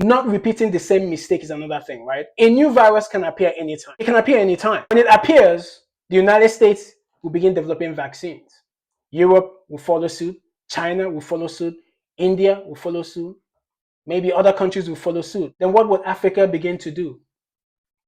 Not repeating the same mistake is another thing, right? A new virus can appear anytime. It can appear anytime. When it appears, the United States will begin developing vaccines. Europe will follow suit. China will follow suit. India will follow suit. Maybe other countries will follow suit. Then what will Africa begin to do?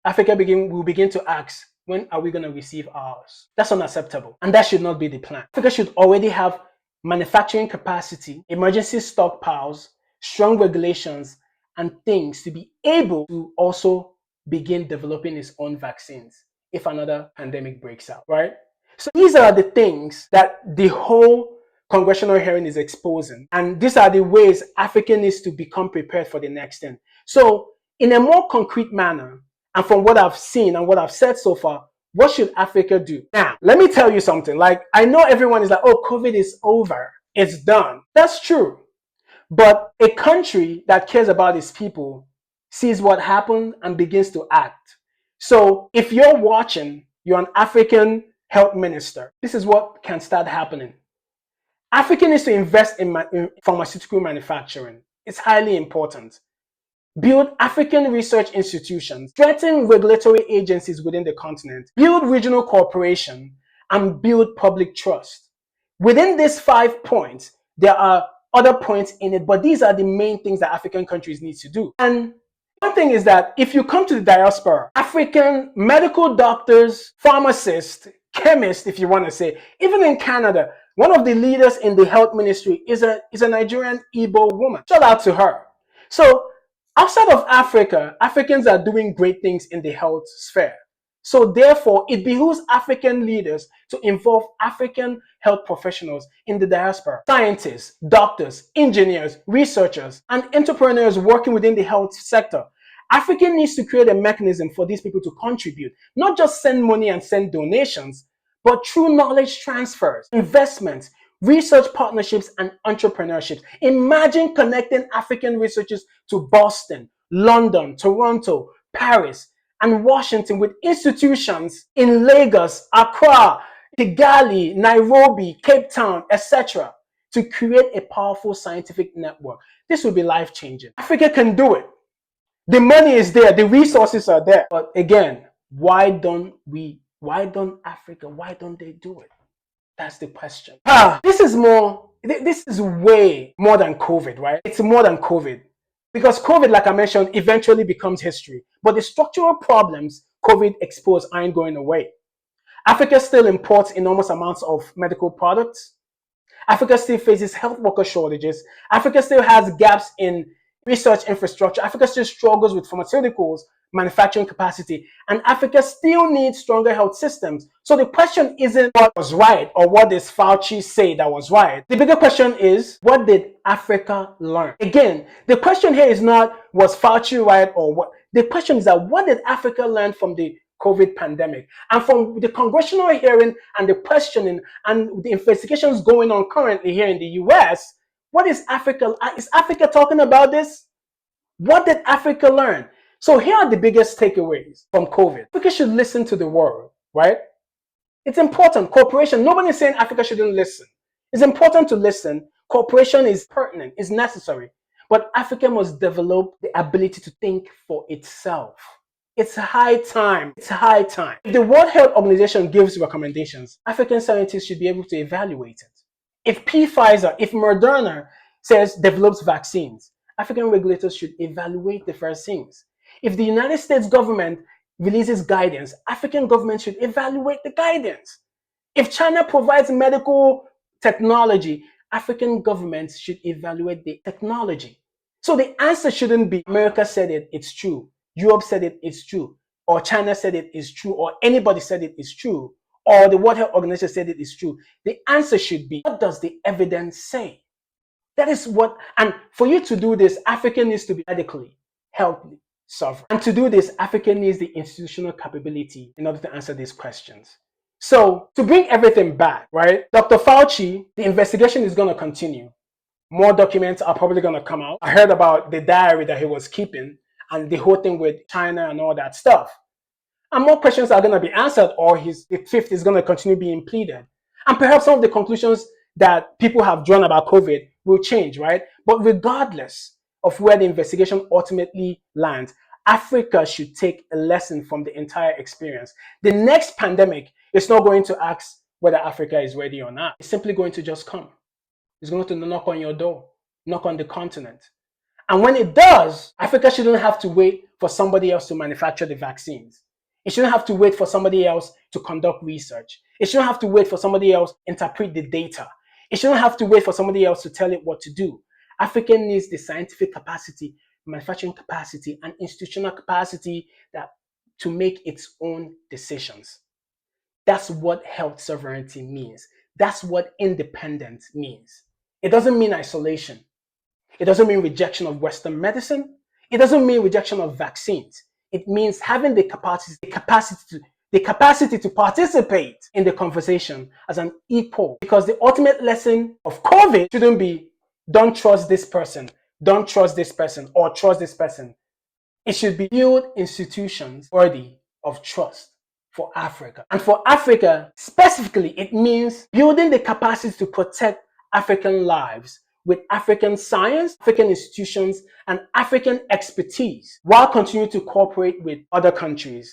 Africa will begin to ask, when are we going to receive ours? That's unacceptable. And that should not be the plan. Africa should already have manufacturing capacity, emergency stockpiles, strong regulations, and things to be able to also begin developing its own vaccines if another pandemic breaks out, right? So these are the things that the whole congressional hearing is exposing. And these are the ways Africa needs to become prepared for the next thing. So in a more concrete manner, and from what I've seen and what I've said so far, what should Africa do? Now, let me tell you something. Like, I know everyone is like, oh, COVID is over. It's done. That's true. But a country that cares about its people sees what happened and begins to act. So if you're watching, you're an African health minister, this is what can start happening. Africa needs to invest in pharmaceutical manufacturing. It's highly important. Build African research institutions, strengthen regulatory agencies within the continent, build regional cooperation, and build public trust. Within these 5 points, there are other points in it, but these are the main things that African countries need to do. And one thing is that if you come to the diaspora, African medical doctors, pharmacists, chemists, if you want to say, even in Canada, one of the leaders in the health ministry is a Nigerian Igbo woman. Shout out to her. So outside of Africa, Africans are doing great things in the health sphere. So therefore, it behooves African leaders to involve African health professionals in the diaspora. Scientists, doctors, engineers, researchers, and entrepreneurs working within the health sector. Africa needs to create a mechanism for these people to contribute, not just send money and send donations, but through knowledge transfers, investments, research partnerships, and entrepreneurships. Imagine connecting African researchers to Boston, London, Toronto, Paris, and Washington with institutions in Lagos, Accra, Kigali, Nairobi, Cape Town, etc. to create a powerful scientific network. This will be life-changing. Africa can do it. The money is there, the resources are there. But again, why don't Africa, why don't they do it? That's the question. This is way more than COVID, right? It's more than COVID. Because COVID, like I mentioned, eventually becomes history. But the structural problems COVID exposed aren't going away. Africa still imports enormous amounts of medical products. Africa still faces health worker shortages. Africa still has gaps in research infrastructure. Africa still struggles with pharmaceuticals, manufacturing capacity, and Africa still needs stronger health systems. So the question isn't what was right or what does Fauci say that was right. The bigger question is, what did Africa learn? Again, the question here is not was Fauci right or what. The question is that what did Africa learn from the COVID pandemic? And from the congressional hearing and the questioning and the investigations going on currently here in the US, what is Africa? Is Africa talking about this? What did Africa learn? So here are the biggest takeaways from COVID. Africa should listen to the world, right? It's important. Cooperation. Nobody's saying Africa shouldn't listen. It's important to listen. Cooperation is pertinent, is necessary. But Africa must develop the ability to think for itself. It's high time. It's high time. If the World Health Organization gives recommendations, African scientists should be able to evaluate it. If Pfizer, if Moderna says develops vaccines, African regulators should evaluate the first things. If the United States government releases guidance, African governments should evaluate the guidance. If China provides medical technology, African governments should evaluate the technology. So the answer shouldn't be America said it, it's true. Europe said it, it's true. Or China said it is true. Or anybody said it is true. Or the World Health Organization said it is true. The answer should be, what does the evidence say? That is what, and for you to do this, Africa needs to be medically, healthily sovereign. And to do this, Africa needs the institutional capability in order to answer these questions. So to bring everything back, right? Dr. Fauci, the investigation is going to continue. More documents are probably going to come out. I heard about the diary that he was keeping and the whole thing with China and all that stuff. And more questions are going to be answered, or the fifth is going to continue being pleaded. And perhaps some of the conclusions that people have drawn about COVID will change, right? But regardless of where the investigation ultimately lands, Africa should take a lesson from the entire experience. The next pandemic is not going to ask whether Africa is ready or not. It's simply going to just come. It's going to knock on your door, knock on the continent. And when it does, Africa shouldn't have to wait for somebody else to manufacture the vaccines. It shouldn't have to wait for somebody else to conduct research. It shouldn't have to wait for somebody else to interpret the data. It shouldn't have to wait for somebody else to tell it what to do. Africa needs the scientific capacity, manufacturing capacity, and institutional capacity to make its own decisions. That's what health sovereignty means. That's what independence means. It doesn't mean isolation. It doesn't mean rejection of Western medicine. It doesn't mean rejection of vaccines. It means having the capacity to participate in the conversation as an equal. Because the ultimate lesson of COVID shouldn't be don't trust this person, don't trust this person, or trust this person. It should be build institutions worthy of trust for Africa. And for Africa, specifically, it means building the capacity to protect African lives with African science, African institutions, and African expertise while continuing to cooperate with other countries